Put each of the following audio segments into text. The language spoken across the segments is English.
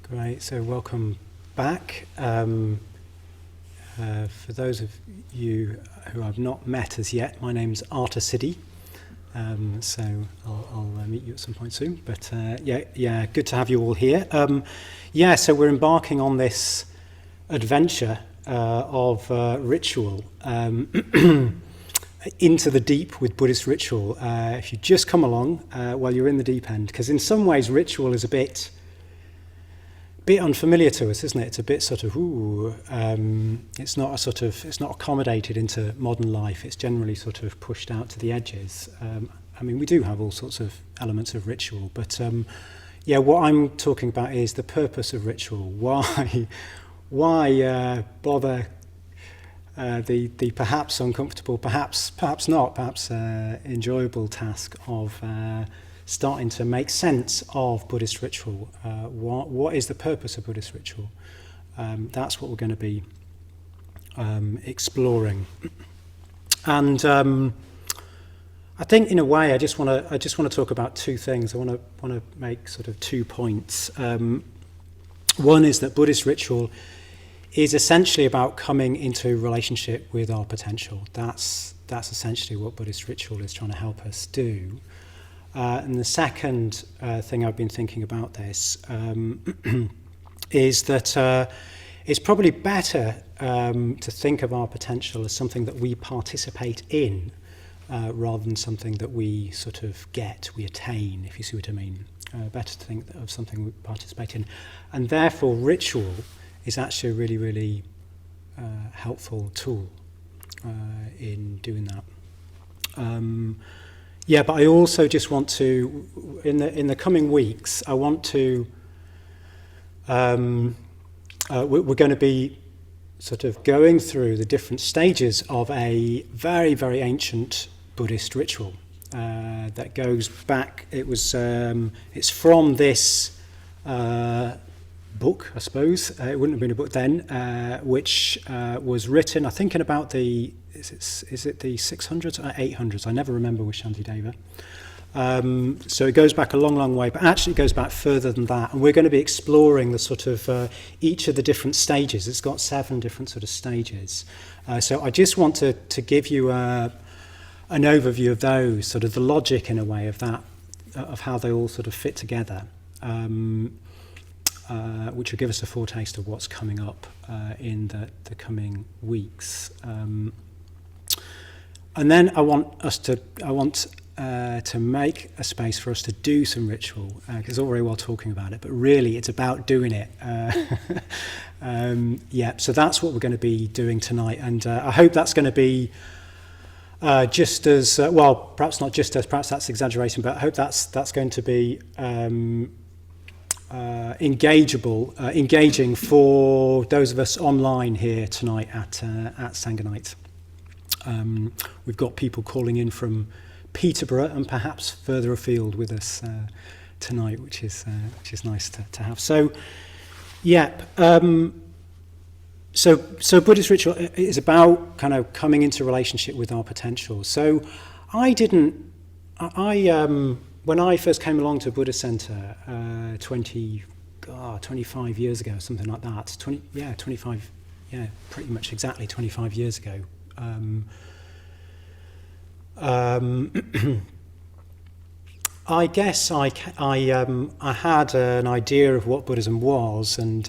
Great, so welcome back. For those of you who I've not met as yet, my name's Arthasiddhi, so I'll meet you at some point soon. But yeah, good to have you all here. So we're embarking on this adventure of ritual into the deep with Buddhist ritual. If you just come along, you're in the deep end, because in some ways ritual is a bit unfamiliar to us, isn't it? It's a bit sort of, it's not accommodated into modern life. It's generally sort of pushed out to the edges. We do have all sorts of elements of ritual, but what I'm talking about is the purpose of ritual. Why bother the perhaps uncomfortable, perhaps not, perhaps enjoyable task of starting to make sense of Buddhist ritual. What is the purpose of Buddhist ritual? That's what we're going to be exploring. And I think, in a way, I just want to talk about two things. I want to make sort of 2 points. One is that Buddhist ritual is essentially about coming into relationship with our potential. That's essentially what Buddhist ritual is trying to help us do. And the second thing I've been thinking about this is that it's probably better to think of our potential as something that we participate in rather than something that we sort of we attain, if you see what I mean. Better to think of something we participate in. And therefore ritual is actually a really, really helpful tool in doing that. But I also just want to, in the coming weeks, I want to, we're going to be sort of going through the different stages of a very, very ancient Buddhist ritual that goes back. It's from this book, I suppose. It wouldn't have been a book then, which was written, I think, in about the is it the 600s or 800s? I never remember with Shantideva. So it goes back a long, long way, but actually it goes back further than that. And we're going to be exploring the sort of each of the different stages. It's got 7 different sort of stages. So I just want to give you an overview of those, sort of the logic in a way of that, of how they all sort of fit together, which will give us a foretaste of what's coming up in the coming weeks. And then I want to make a space for us to do some ritual, because it's all very well talking about it, but really it's about doing it. So that's what we're going to be doing tonight, and I hope that's going to be just as perhaps not just as, perhaps that's exaggeration, but I hope that's going to be engaging for those of us online here tonight at Sangha night. We've got people calling in from Peterborough and perhaps further afield with us tonight, which is nice to have. So, so Buddhist ritual is about kind of coming into relationship with our potential. So, when I first came along to Buddhist Centre 25 years ago, something like that. 25, pretty much exactly 25 years ago. I guess I had an idea of what Buddhism was and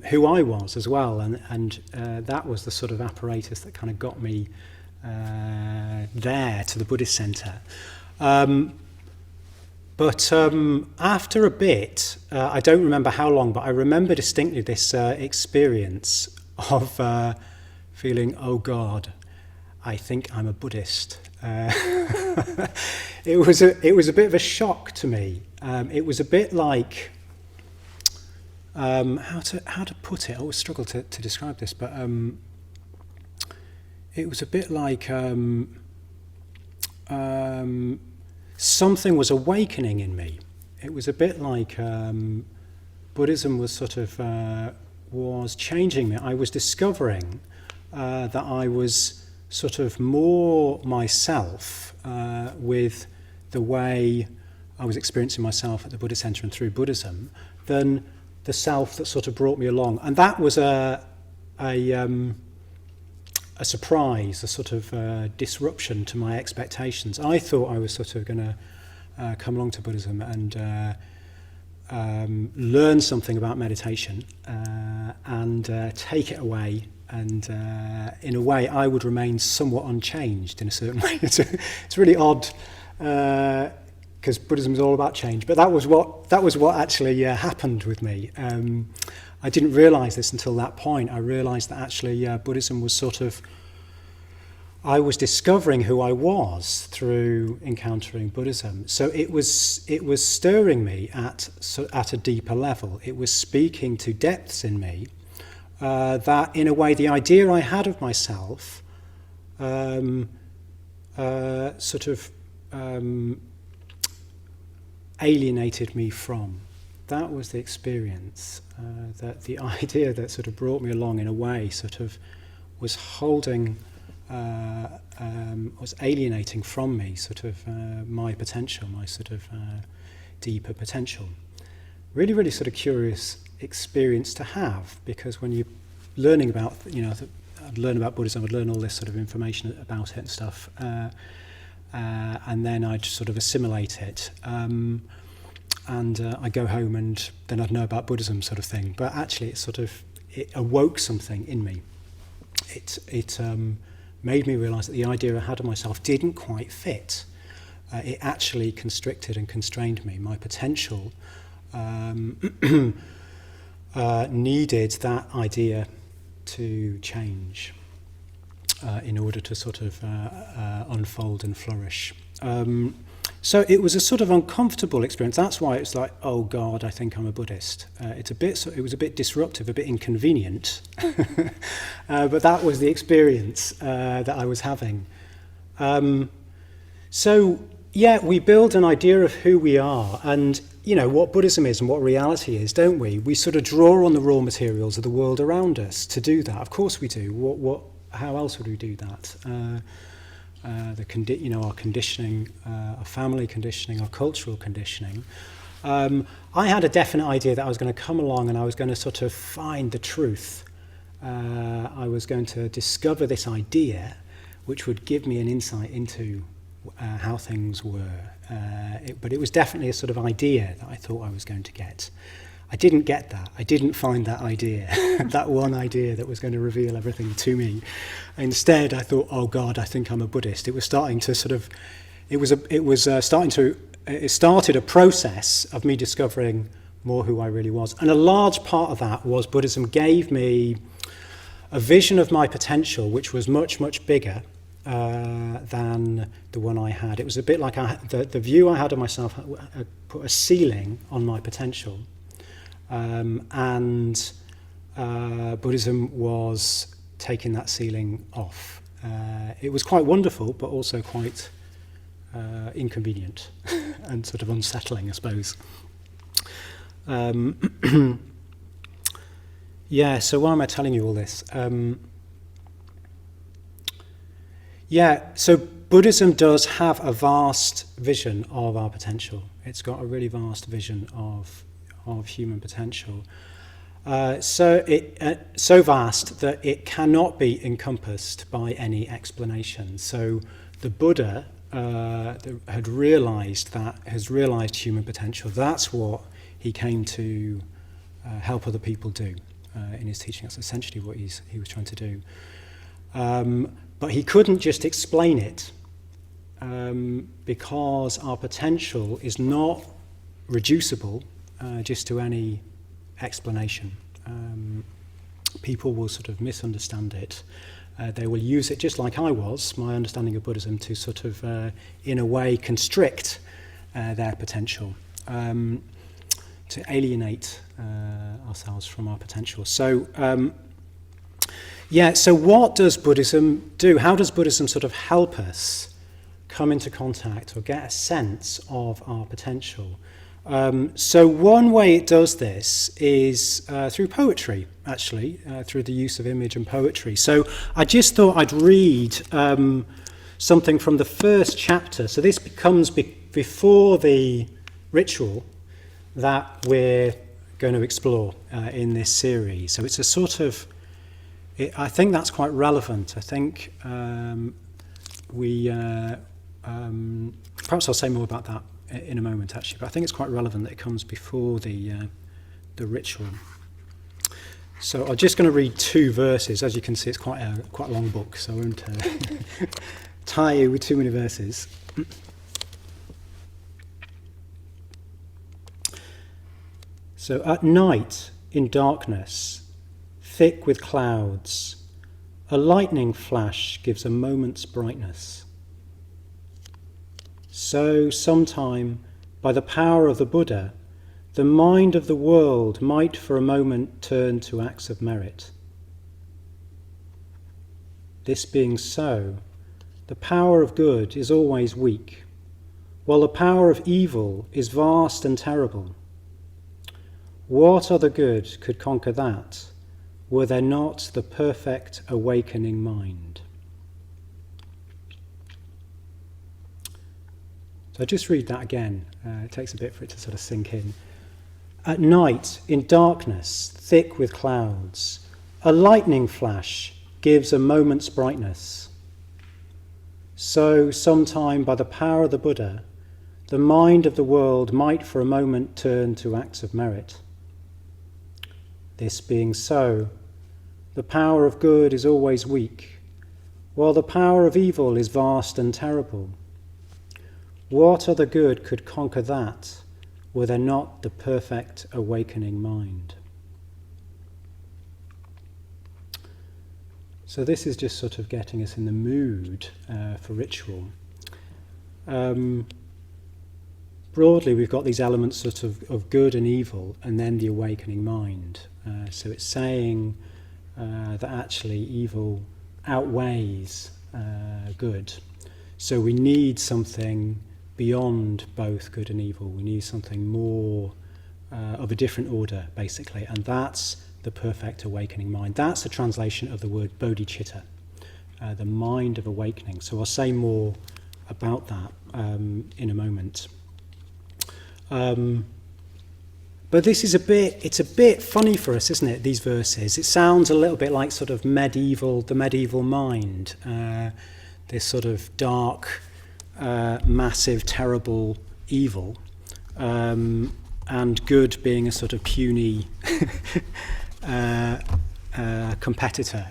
who I was as well, and that was the sort of apparatus that kind of got me there to the Buddhist Centre. But after a bit, I don't remember how long, but I remember distinctly this experience of feeling, oh God, I think I'm a Buddhist. It was a bit of a shock to me. It was a bit like how to put it. I always struggle to describe this, but it was a bit like something was awakening in me. It was a bit like Buddhism was sort of was changing me. I was discovering that I was sort of more myself with the way I was experiencing myself at the Buddhist Center and through Buddhism than the self that sort of brought me along. And that was a surprise, a sort of disruption to my expectations. I thought I was sort of going to come along to Buddhism and learn something about meditation and take it away. And in a way, I would remain somewhat unchanged in a certain way. It's really odd because Buddhism is all about change. But that was what actually happened with me. I didn't realise this until that point. I realised that actually Buddhism was sort of, I was discovering who I was through encountering Buddhism. So it was stirring me at a deeper level. It was speaking to depths in me that, in a way, the idea I had of myself sort of alienated me from. That was the experience, that the idea that sort of brought me along in a way sort of was holding, was alienating from me sort of my potential, my sort of deeper potential. Really, really sort of curious experience to have, because when you're learning about, I'd learn about Buddhism, I'd learn all this sort of information about it and stuff, and then I'd sort of assimilate it. And I'd go home and then I'd know about Buddhism sort of thing. But actually it awoke something in me. It made me realise that the idea I had of myself didn't quite fit. It actually constricted and constrained me. My potential needed that idea to change in order to sort of unfold and flourish. So it was a sort of uncomfortable experience. That's why it's like, oh God, I think I'm a Buddhist. It was a bit disruptive, a bit inconvenient, but that was the experience that I was having. So yeah, we build an idea of who we are and what Buddhism is and what reality is, don't we? We sort of draw on the raw materials of the world around us to do that. Of course we do. How else would we do that? Our conditioning, our family conditioning, our cultural conditioning. I had a definite idea that I was going to come along and I was going to sort of find the truth. I was going to discover this idea which would give me an insight into how things were. But it was definitely a sort of idea that I thought I was going to get. I didn't get that. I didn't find that idea, that one idea that was going to reveal everything to me. Instead, I thought, oh God, I think I'm a Buddhist. It was starting to sort of, it started a process of me discovering more who I really was. And a large part of that was Buddhism gave me a vision of my potential, which was much, much bigger than the one I had. It was a bit like the view I had of myself put a ceiling on my potential. And Buddhism was taking that ceiling off. It was quite wonderful, but also quite inconvenient and sort of unsettling, I suppose. Yeah, so why am I telling you all this? So Buddhism does have a vast vision of our potential. It's got a really vast vision of human potential. So vast that it cannot be encompassed by any explanation. So the Buddha has realised human potential. That's what he came to help other people do in his teaching. That's essentially what he was trying to do. But he couldn't just explain it because our potential is not reducible just to any explanation. People will sort of misunderstand it. They will use it, just like I was, my understanding of Buddhism, to sort of, in a way, constrict their potential, to alienate ourselves from our potential. So, so what does Buddhism do? How does Buddhism sort of help us come into contact or get a sense of our potential? So one way it does this is through poetry, actually, through the use of image and poetry. So I just thought I'd read something from the first chapter. So this comes before the ritual that we're going to explore in this series. So it's a sort of, I think that's quite relevant. I think perhaps I'll say more about that in a moment actually, but I think it's quite relevant that it comes before the ritual. So I'm just going to read 2 verses. As you can see, it's quite a long book, so I won't tie you with too many verses. So at night, in darkness, thick with clouds, a lightning flash gives a moment's brightness. So sometime, by the power of the Buddha, the mind of the world might for a moment turn to acts of merit. This being so, the power of good is always weak, while the power of evil is vast and terrible. What other good could conquer that, were there not the perfect awakening mind? So I'll just read that again. It takes a bit for it to sort of sink in. At night, in darkness, thick with clouds, a lightning flash gives a moment's brightness. So, sometime by the power of the Buddha, the mind of the world might for a moment turn to acts of merit. This being so, the power of good is always weak, while the power of evil is vast and terrible. What other good could conquer that, were there not the perfect awakening mind? So this is just sort of getting us in the mood for ritual. Broadly, we've got these elements sort of good and evil, and then the awakening mind. So it's saying that actually evil outweighs good. So we need something beyond both good and evil. We need something more of a different order, basically, and that's the perfect awakening mind. That's a translation of the word bodhicitta, the mind of awakening. So I'll say more about that in a moment. But this is it's a bit funny for us, isn't it, these verses? It sounds a little bit like sort of the medieval mind, this sort of dark, massive, terrible evil, and good being a sort of puny competitor.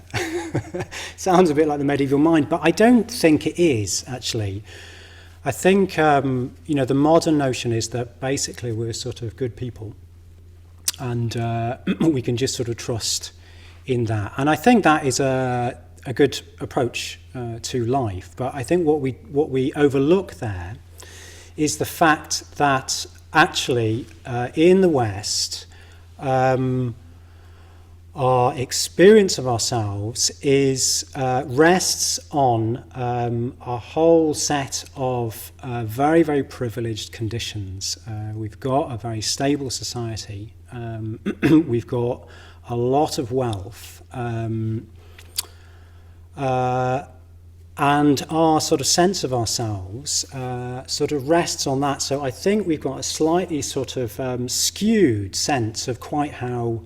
Sounds a bit like the medieval mind, but I don't think it is, actually. I think, the modern notion is that basically we're sort of good people, and we can just sort of trust in that. And I think that is a good approach to life. But I think what we overlook there is the fact that actually in the West, our experience of ourselves rests on a whole set of very, very privileged conditions. We've got a very stable society. We've got a lot of wealth. And our sort of sense of ourselves sort of rests on that. So I think we've got a slightly sort of skewed sense of quite how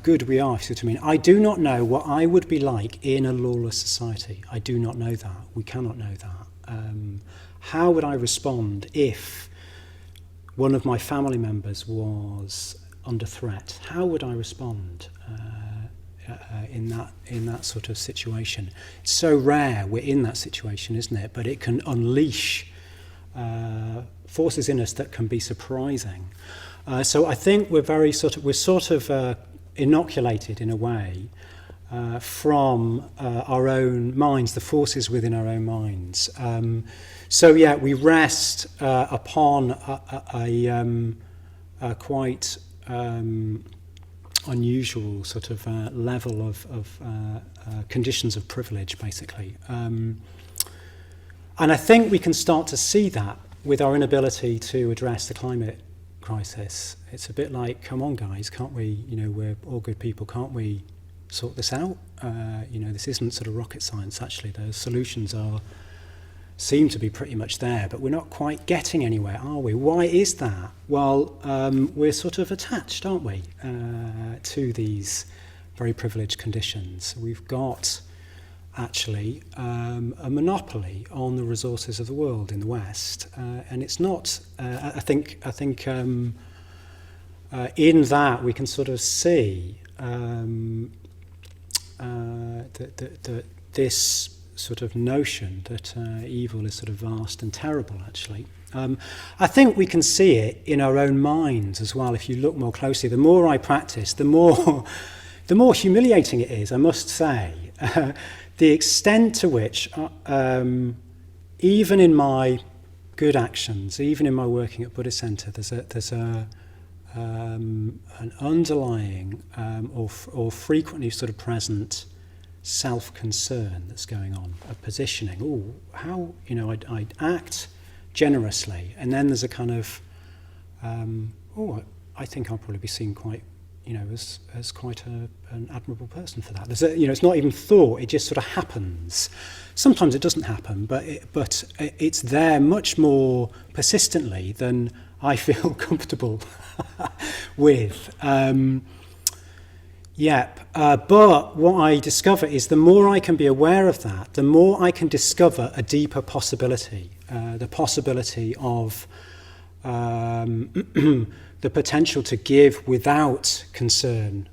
good we are, if you see what I mean. I do not know what I would be like in a lawless society. I do not know that. We cannot know that. How would I respond if one of my family members was under threat? How would I respond in that sort of situation? It's so rare we're in that situation, isn't it? But it can unleash forces in us that can be surprising. So I think we're sort of inoculated in a way from our own minds, the forces within our own minds. We rest upon a quite unusual sort of level of conditions of privilege, basically. And I think we can start to see that with our inability to address the climate crisis. It's a bit like, come on guys, can't we, we're all good people, can't we sort this out? This isn't sort of rocket science, actually. The solutions are seem to be pretty much there, but we're not quite getting anywhere, are we? Why is that? Well, we're sort of attached, aren't we, to these very privileged conditions. We've got actually a monopoly on the resources of the world in the West, and it's not. I think in that we can sort of see this sort of notion that evil is sort of vast and terrible, actually. I think we can see it in our own minds as well. If you look more closely, the more I practice, the more humiliating it is, I must say. The extent to which, even in my good actions, even in my working at Buddhist Centre, there's an underlying or frequently sort of present self-concern that's going on, a positioning. Oh, how I'd act generously, and then there's a kind of I think I'll probably be seen quite as quite an admirable person for that. There's it's not even thought; it just sort of happens. Sometimes it doesn't happen, but it's there much more persistently than I feel comfortable with. But what I discover is the more I can be aware of that, the more I can discover a deeper possibility, the possibility of the potential to give without concern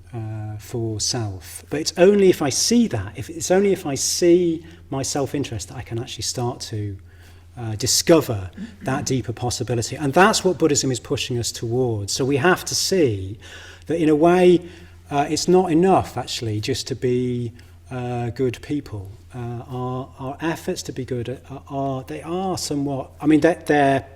for self. But it's only if I see that, it's only if I see my self-interest that I can actually start to discover that deeper possibility. And that's what Buddhism is pushing us towards. So we have to see that in a way it's not enough actually just to be good people. Our efforts to be good are somewhat, they're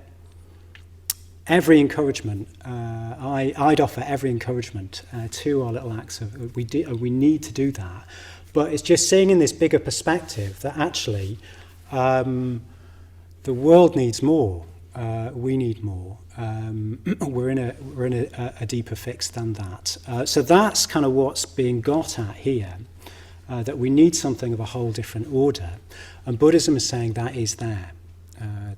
every encouragement, I'd offer every encouragement to our little acts of we need to do that, but it's just seeing in this bigger perspective that actually the world needs more. We need more. We're in a deeper fix than that. So that's kind of what's being got at here. That we need something of a whole different order, and Buddhism is saying that is there.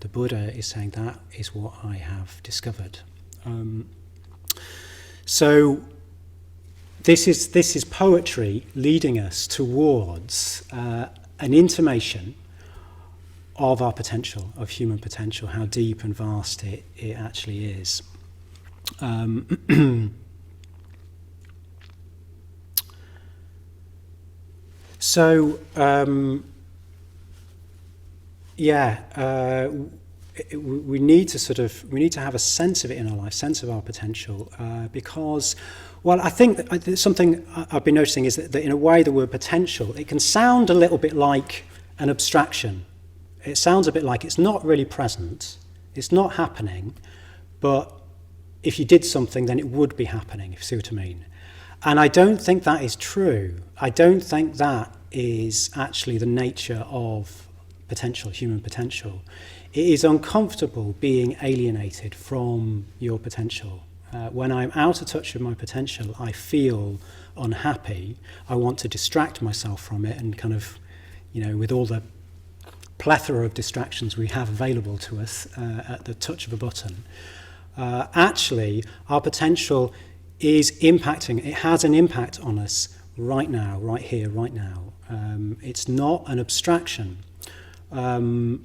The Buddha is saying that is what I have discovered. So this is poetry leading us towards an intimation of our potential, of human potential, how deep and vast it actually is. We need to have a sense of it in our life, sense of our potential, because, well, I think that something I've been noticing is that in a way the word potential, it can sound a little bit like an abstraction. It sounds a bit like it's not really present, it's not happening, but if you did something, then it would be happening, if you see what I mean. And I don't think that is true. I don't think that is actually the nature of potential, human potential. It is uncomfortable being alienated from your potential. When I'm out of touch with my potential, I feel unhappy. I want to distract myself from it, and kind of, with all the plethora of distractions we have available to us at the touch of a button. Actually, our potential is impacting. It has an impact on us right now, right here, right now. It's not an abstraction. So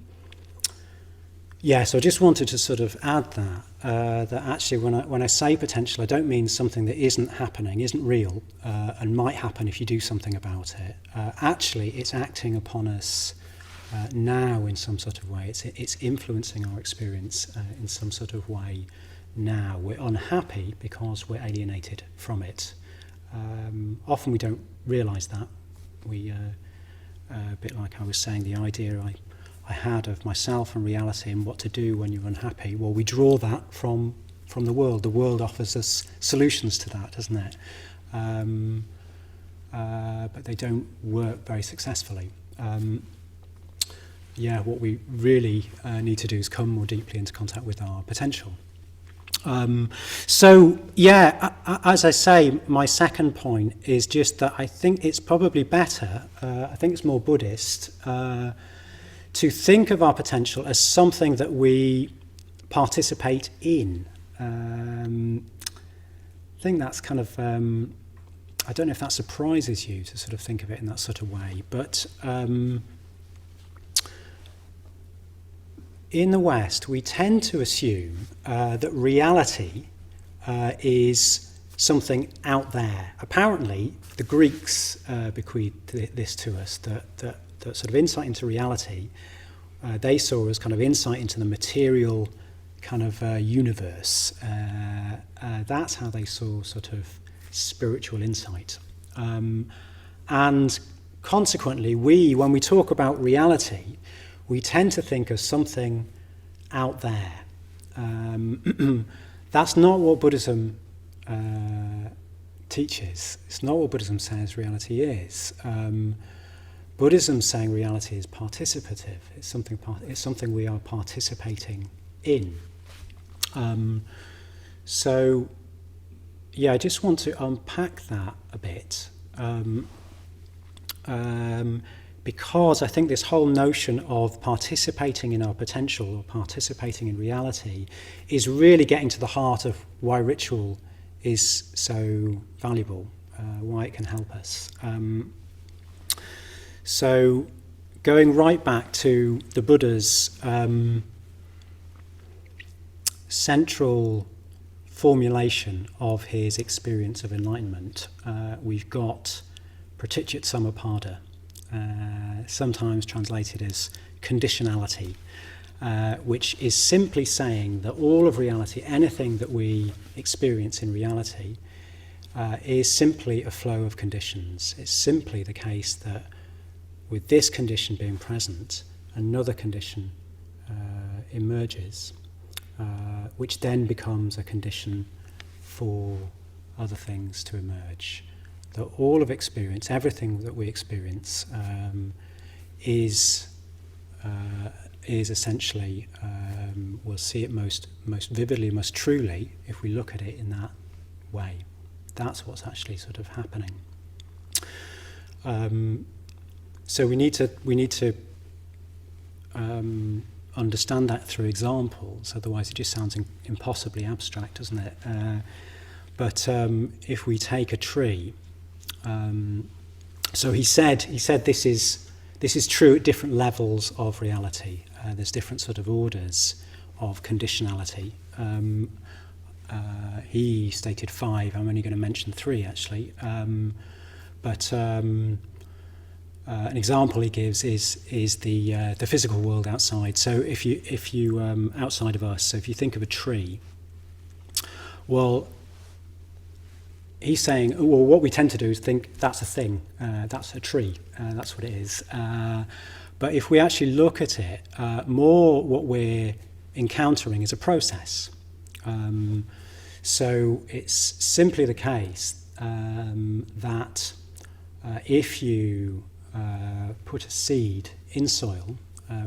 I just wanted to sort of add that actually when I say potential, I don't mean something that isn't happening, isn't real, and might happen if you do something about it. Actually, it's acting upon us now in some sort of way. It's influencing our experience in some sort of way now. We're unhappy because we're alienated from it. Often we don't realise that. We, a bit like I was saying, the idea I had of myself and reality and what to do when you're unhappy, well, we draw that from the world. The world offers us solutions to that, doesn't it? But they don't work very successfully. What we really need to do is come more deeply into contact with our potential. As I say, my second point is just that I think it's probably better, I think it's more Buddhist, to think of our potential as something that we participate in. I think that's kind of, I don't know if that surprises you to sort of think of it in that sort of way, but in the West, we tend to assume that reality is something out there. Apparently, the Greeks bequeathed this to us, that sort of insight into reality, they saw as kind of insight into the material kind of universe. That's how they saw sort of spiritual insight. And consequently, when we talk about reality, we tend to think of something out there. That's not what Buddhism teaches. It's not what Buddhism says reality is. Buddhism's saying reality is participative. It's something we are participating in. So, yeah, I just want to unpack that a bit, because I think this whole notion of participating in our potential or participating in reality is really getting to the heart of why ritual is so valuable, why it can help us. So going right back to the Buddha's central formulation of his experience of enlightenment, we've got pratichyat samappada, sometimes translated as conditionality, which is simply saying that all of reality, anything that we experience in reality, is simply a flow of conditions. It's simply the case that with this condition being present, another condition emerges, which then becomes a condition for other things to emerge. That all of experience, everything that we experience, is essentially, we'll see it most vividly, most truly, if we look at it in that way. That's what's actually sort of happening. So we need to understand that through examples. Otherwise, it just sounds impossibly abstract, doesn't it? But if we take a tree, so he said this is true at different levels of reality. There's different sort of orders of conditionality. He stated 5. I'm only going to mention 3 actually. But an example he gives is the physical world outside. So if you outside of us, so if you think of a tree, well, he's saying, well, what we tend to do is think that's a thing, that's a tree, that's what it is. But if we actually look at it, more what we're encountering is a process. So it's simply the case that if you put a seed in soil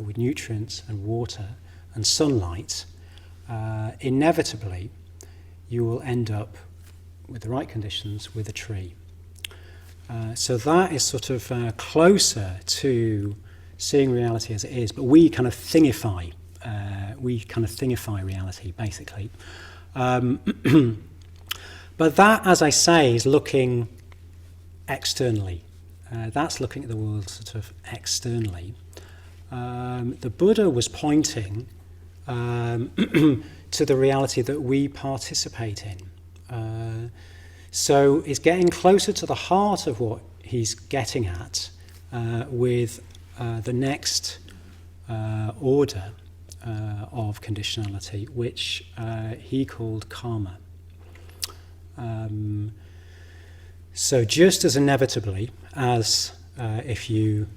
with nutrients and water and sunlight, inevitably you will end up, with the right conditions, with a tree. So that is sort of closer to seeing reality as it is, but we kind of thingify reality, basically. But that, as I say, is looking externally. That's looking at the world sort of externally. The Buddha was pointing to the reality that we participate in. So it's getting closer to the heart of what he's getting at with the next order of conditionality, which he called karma. So just as inevitably as if you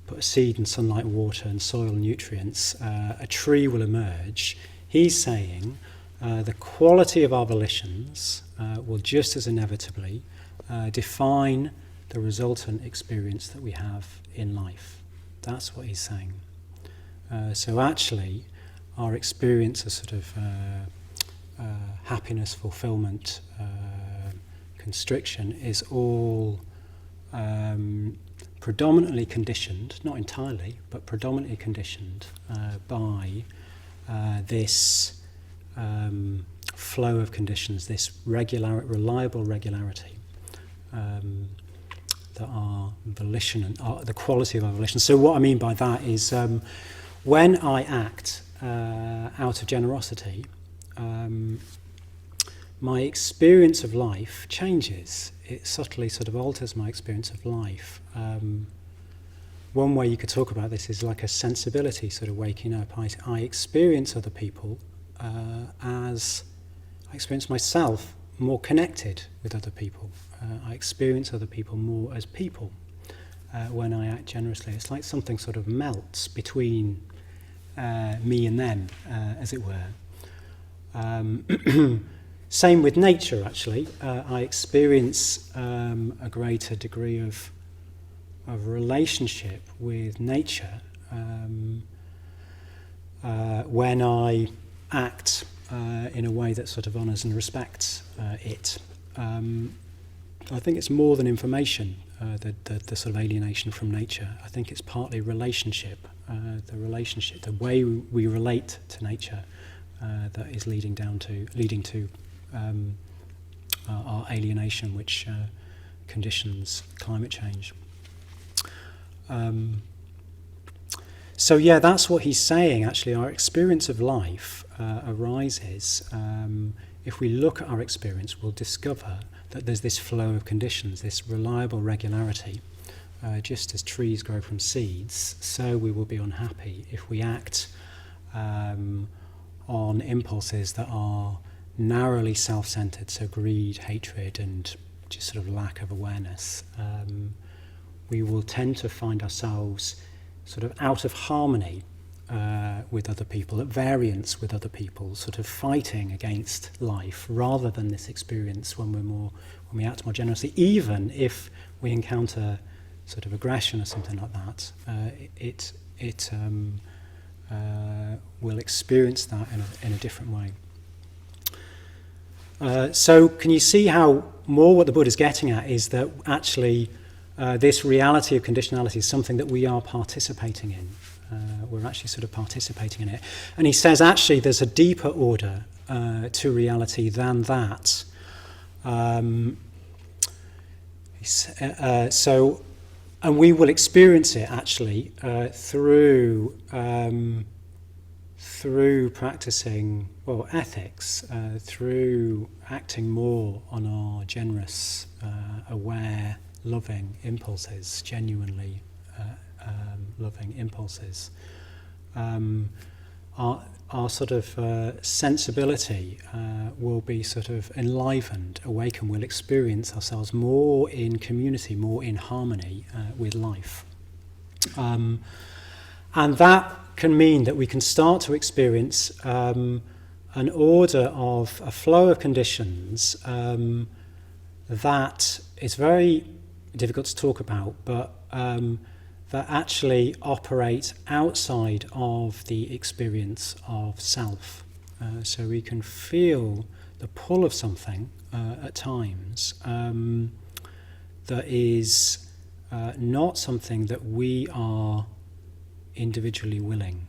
put a seed in sunlight, water and soil nutrients, a tree will emerge, he's saying the quality of our volitions will just as inevitably define the resultant experience that we have in life. That's what he's saying. So actually, our experience of sort of happiness, fulfillment, constriction is all predominantly conditioned, not entirely, but predominantly conditioned by this flow of conditions, this reliable regularity that are volition and the quality of our volition. So what I mean by that is when I act out of generosity, my experience of life changes. It subtly sort of alters my experience of life. One way you could talk about this is like a sensibility sort of waking up. I experience other people as I experience myself more connected with other people. I experience other people more as people when I act generously. It's like something sort of melts between me and them, as it were. Same with nature, actually. I experience a greater degree of relationship with nature when I act in a way that sort of honours and respects it. I think it's more than information, the sort of alienation from nature. I think it's partly relationship, the way we relate to nature that is leading to our alienation, which conditions climate change. So yeah, that's what he's saying. Actually, our experience of life arises. If we look at our experience, we'll discover that there's this flow of conditions, this reliable regularity. Just as trees grow from seeds, so we will be unhappy if we act on impulses that are narrowly self-centered, so greed, hatred, and just sort of lack of awareness. We will tend to find ourselves sort of out of harmony with other people, at variance with other people, sort of fighting against life, rather than this experience when we act more generously. Even if we encounter sort of aggression or something like that, it will experience that in a different way. So can you see how what the Buddha's getting at is that actually this reality of conditionality is something that we are participating in. We're actually sort of participating in it. And he says actually there's a deeper order to reality than that. And we will experience it actually through practicing ethics, through acting more on our generous, aware, loving impulses, genuinely loving impulses. Our sort of sensibility will be sort of enlivened, awakened. We'll experience ourselves more in community, more in harmony with life. And that can mean that we can start to experience an order of a flow of conditions that is very difficult to talk about, but that actually operate outside of the experience of self. So we can feel the pull of something at times that is not something that we are individually willing.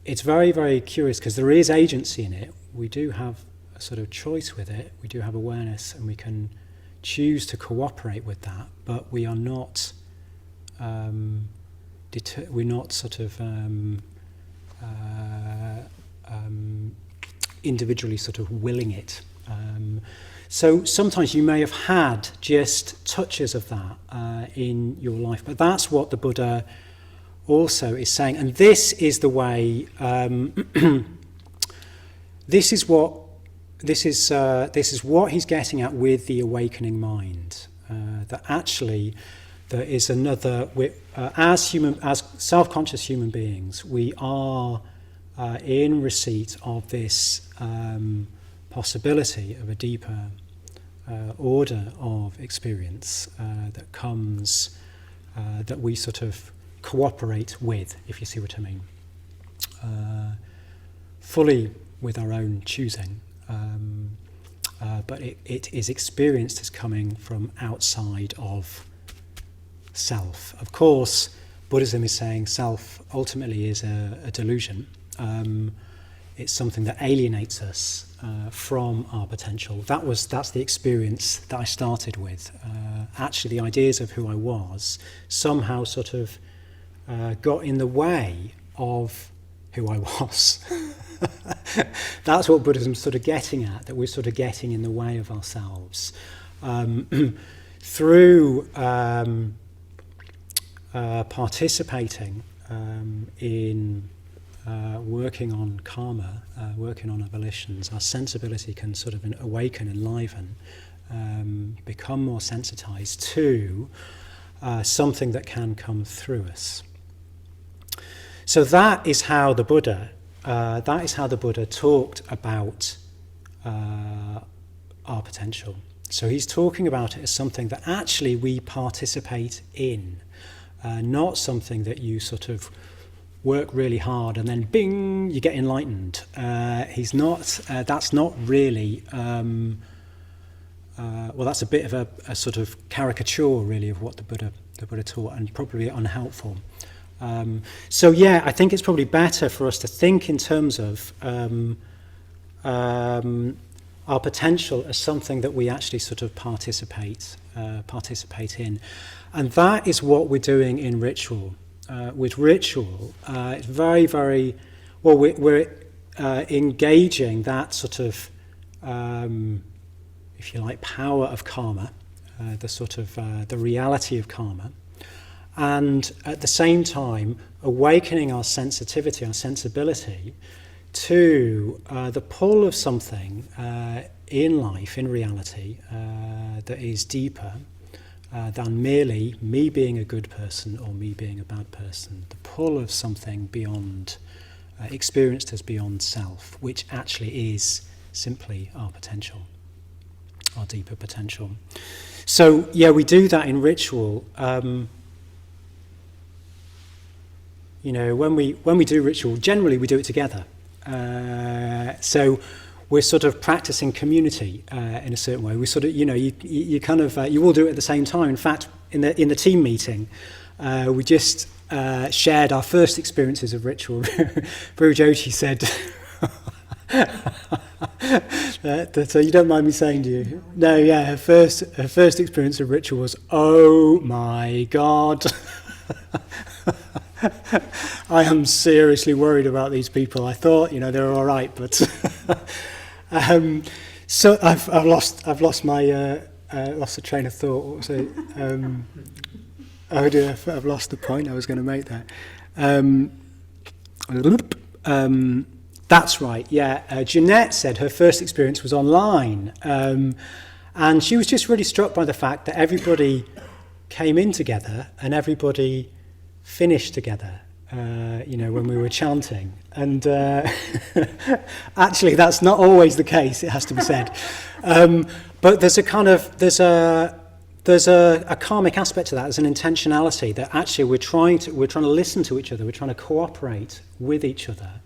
It's very, very curious because there is agency in it. We do have a sort of choice with it. We do have awareness, and we can choose to cooperate with that. But we are not. We're not sort of individually sort of willing it. So sometimes you may have had just touches of that in your life, but that's what the Buddha also is saying, and this is the way. This is what he's getting at with the awakening mind. That actually there is another. As self-conscious human beings, we are in receipt of this possibility of a deeper order of experience that comes, that we sort of cooperate with, if you see what I mean, fully with our own choosing, but it is experienced as coming from outside of self. Of course, Buddhism is saying self ultimately is a delusion. It's something that alienates us from our potential. That's the experience that I started with. Actually, the ideas of who I was somehow sort of got in the way of who I was. That's what Buddhism's sort of getting at, that we're sort of getting in the way of ourselves. Through participating in working on karma, working on volitions, our sensibility can sort of awaken, enliven, become more sensitized to something that can come through us. So that is how the Buddha talked about our potential. So he's talking about it as something that actually we participate in, not something that you sort of work really hard and then bing, you get enlightened. That's not really, that's a bit of a sort of caricature really of what the Buddha taught, and probably unhelpful. I think it's probably better for us to think in terms of our potential as something that we actually sort of participate in. And that is what we're doing in ritual. With ritual, it's very, very, well, we're engaging that sort of, if you like, power of karma, the reality of karma, and at the same time awakening our sensitivity, our sensibility to the pull of something in life, in reality, that is deeper than merely me being a good person or me being a bad person. The pull of something beyond, experienced as beyond self, which actually is simply our potential, our deeper potential. So yeah, we do that in ritual. When we do ritual, generally we do it together. So we're sort of practicing community in a certain way. We sort of, you kind of, you all do it at the same time. In fact, in the team meeting, we just shared our first experiences of ritual. Burujoshi said, that you don't mind me saying to you? No, yeah, her first experience of ritual was, oh my God. I am seriously worried about these people. I thought, they were all right, but so I've lost my lost the train of thought. What was it? Oh dear, I've lost the point I was going to make there. That's right. Yeah, Jeanette said her first experience was online, and she was just really struck by the fact that everybody came in together and everybody finished together, when we were chanting. And actually, that's not always the case, it has to be said. But there's a karmic aspect to that. There's an intentionality that actually we're trying to listen to each other. We're trying to cooperate with each other.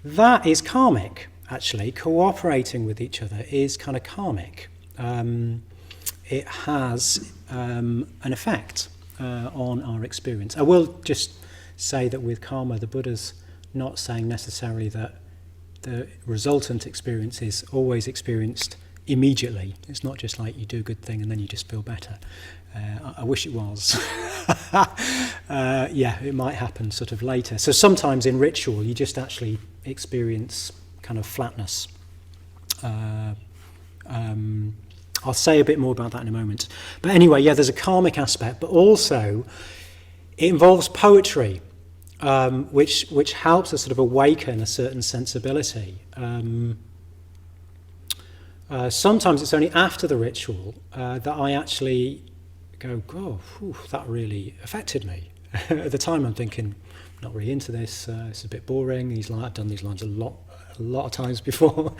That is karmic, actually. Cooperating with each other is kind of karmic. It has an effect on our experience. I will just say that with karma, the Buddha's not saying necessarily that the resultant experience is always experienced immediately. It's not just like you do a good thing and then you just feel better. I wish it was. It might happen sort of later. So sometimes in ritual you just actually experience kind of flatness. I'll say a bit more about that in a moment. But anyway, yeah, there's a karmic aspect, but also it involves poetry, which helps us sort of awaken a certain sensibility. Sometimes it's only after the ritual that I actually go, oh, whew, that really affected me. At the time I'm thinking, I'm not really into this, it's a bit boring, I've done these lines a lot of times before.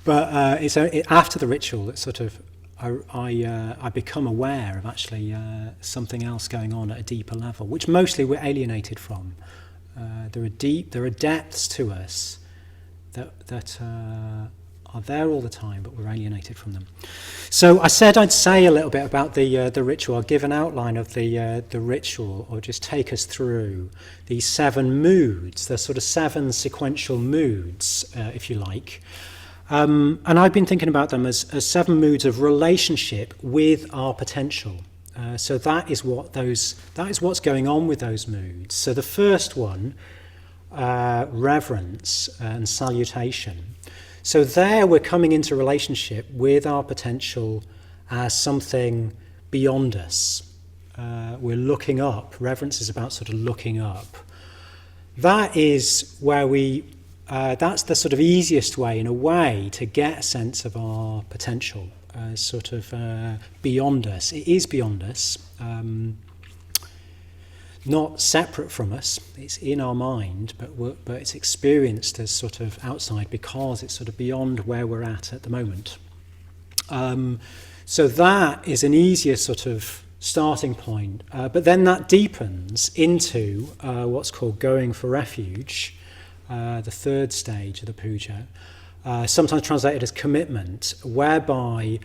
But it's after the that sort of I become aware of actually something else going on at a deeper level, which mostly we're alienated from. There are depths to us that are there all the time, but we're alienated from them. So I said I'd say a little bit about the ritual. I'll give an outline of the ritual, or just take us through these 7 moods. They're sort of 7 sequential moods, if you like. And I've been thinking about them as 7 moods of relationship with our potential. So that is what's going on with those moods. So the first one, reverence and salutation. So there we're coming into relationship with our potential as something beyond us. We're looking up. Reverence is about sort of looking up. That is where that's the sort of easiest way, in a way, to get a sense of our potential, sort of beyond us. It is beyond us, not separate from us. It's in our mind, but it's experienced as sort of outside, because it's sort of beyond where we're at the moment. So that is an easier sort of starting point, but then that deepens into what's called going for refuge, the 3rd stage of the puja, sometimes translated as commitment, whereby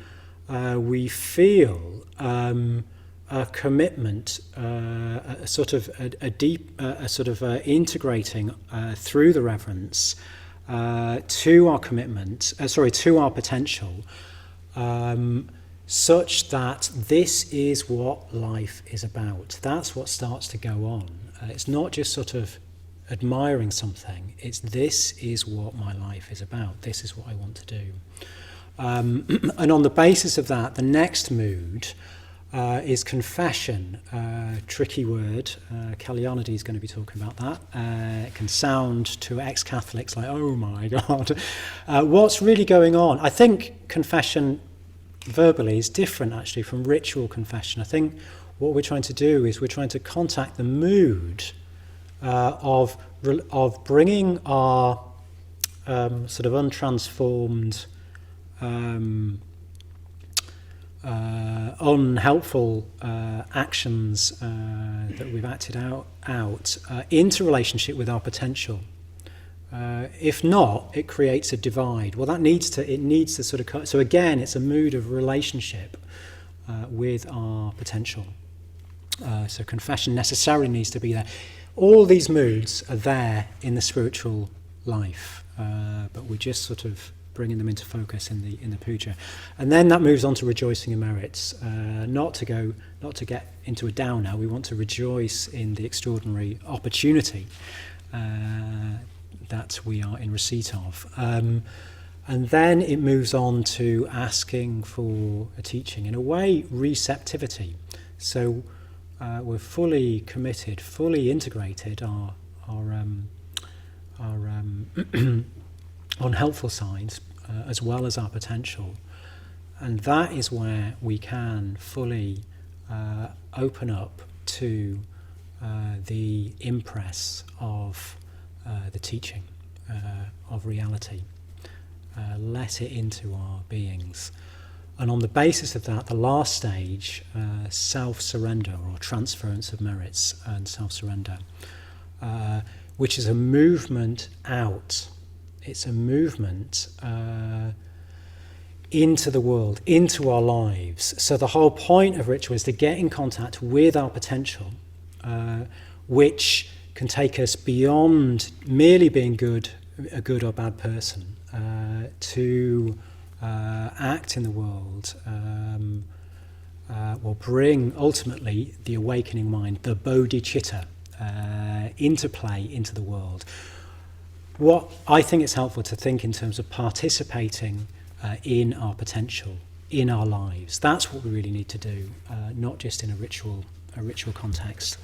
we feel a commitment, a sort of integrating through the reverence to our commitment, to our potential, such that this is what life is about. That's what starts to go on. It's not just sort of admiring something. It's this is what my life is about. This is what I want to do. And on the basis of that, the next mood is confession. Tricky word. Kalyanadi is going to be talking about that. It can sound to ex-Catholics like, oh my God. What's really going on? I think confession verbally is different actually from ritual confession. I think what we're trying to do is we're trying to contact the mood of bringing our sort of untransformed, unhelpful actions that we've acted out into relationship with our potential. If not, it creates a divide. Well, it needs to sort of. So again, it's a mood of relationship with our potential. So confession necessarily needs to be there. All these moods are there in the spiritual life, but we're just sort of bringing them into focus in the puja, and then that moves on to rejoicing in merits. Not to get into a downer. We want to rejoice in the extraordinary opportunity that we are in receipt of, and then it moves on to asking for a teaching. In a way, receptivity. So we're fully committed, fully integrated our unhelpful sides as well as our potential, and that is where we can fully open up to the impress of the teaching of reality, let it into our beings. And on the basis of that, the last stage, self-surrender or transference of merits and self-surrender, which is a movement out. It's a movement into the world, into our lives. So the whole point of ritual is to get in contact with our potential, which can take us beyond merely being a good or bad person, to act in the world, will bring ultimately the awakening mind, the bodhicitta, into play into the world. What I think it's helpful to think in terms of participating in our potential, in our lives. That's what we really need to do, not just in a ritual context.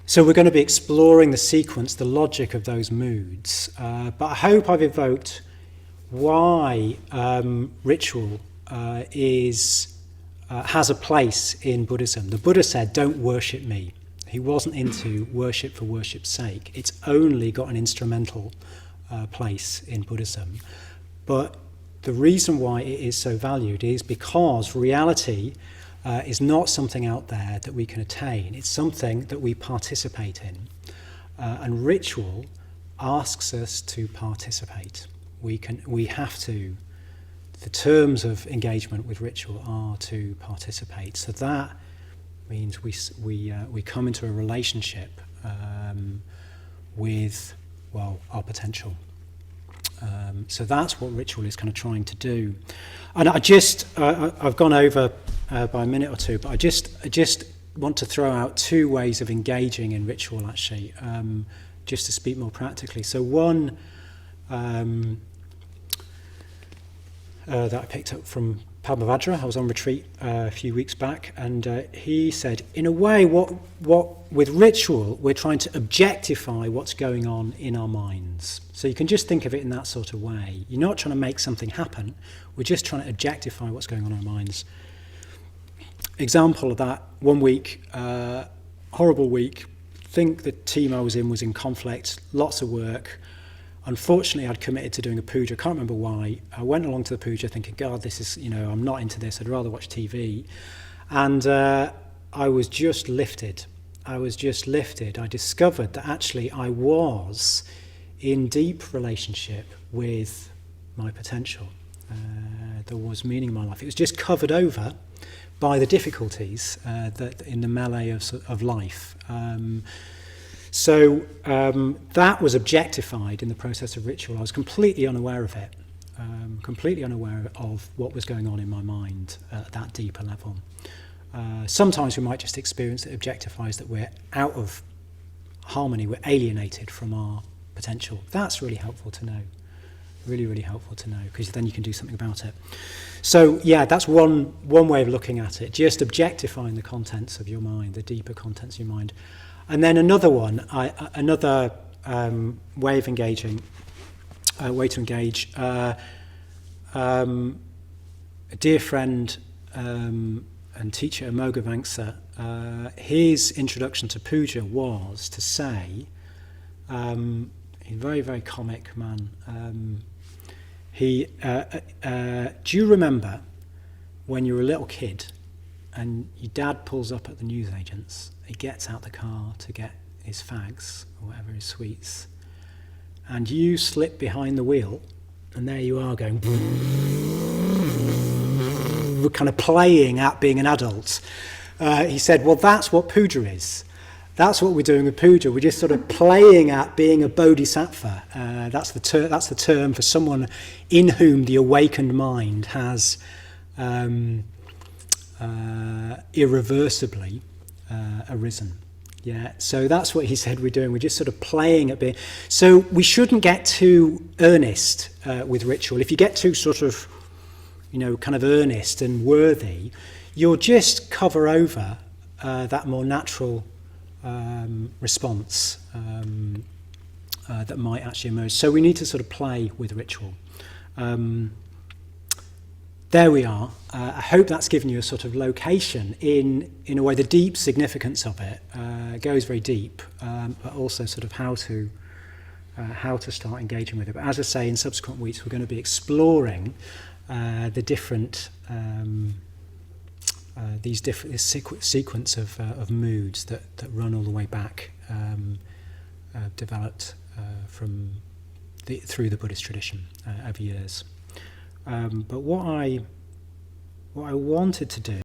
So we're going to be exploring the sequence, the logic of those moods, but I hope I've evoked why ritual has a place in Buddhism. The Buddha said, "Don't worship me." He wasn't into worship for worship's sake. It's only got an instrumental place in Buddhism. But the reason why it is so valued is because reality is not something out there that we can attain. It's something that we participate in. And ritual asks us to participate. We have to. The terms of engagement with ritual are to participate. So that means we come into a relationship with, well, our potential. So that's what ritual is kind of trying to do. And I've gone over by a minute or two, but I just want to throw out two ways of engaging in ritual, actually, just to speak more practically. So one that I picked up from Padmavajra. I was on retreat a few weeks back, and he said, in a way, what with ritual, we're trying to objectify what's going on in our minds. So you can just think of it in that sort of way. You're not trying to make something happen. We're just trying to objectify what's going on in our minds. Example of that, one week, horrible week. Think the team I was in conflict, lots of work. Unfortunately, I'd committed to doing a puja. I can't remember why. I went along to the puja thinking, God, this is, I'm not into this. I'd rather watch TV. And I was just lifted. I discovered that actually I was in deep relationship with my potential. There was meaning in my life. It was just covered over by the difficulties that in the melee of life. So that was objectified in the process of ritual. I was completely unaware of it, completely unaware of what was going on in my mind at that deeper level. Sometimes we might just experience it objectifies that we're out of harmony, we're alienated from our potential. That's really helpful to know, really, really helpful to know, because then you can do something about it. So yeah, that's one way of looking at it, just objectifying the contents of your mind, the deeper contents of your mind. And then another one, another way of engaging, way to engage. A dear friend and teacher, Amoga Vangsa, his introduction to puja was to say, he's a very, very comic man. Do you remember when you were a little kid and your dad pulls up at the newsagents? He gets out the car to get his fags or whatever, his sweets, and you slip behind the wheel, and there you are going, kind of playing at being an adult. He said, well, that's what puja is. That's what we're doing with puja. We're just sort of playing at being a bodhisattva. That's the term for someone in whom the awakened mind has irreversibly arisen. Yeah, so that's what he said we're doing. We're just sort of playing at being. So we shouldn't get too earnest with ritual. If you get too sort of, kind of earnest and worthy, you'll just cover over that more natural response that might actually emerge. So we need to sort of play with ritual. There we are. I hope that's given you a sort of location in a way. The deep significance of it goes very deep, but also sort of how to start engaging with it. But as I say, in subsequent weeks, we're going to be exploring the different this sequence of moods that run all the way back, developed through the Buddhist tradition over years. But what I wanted to do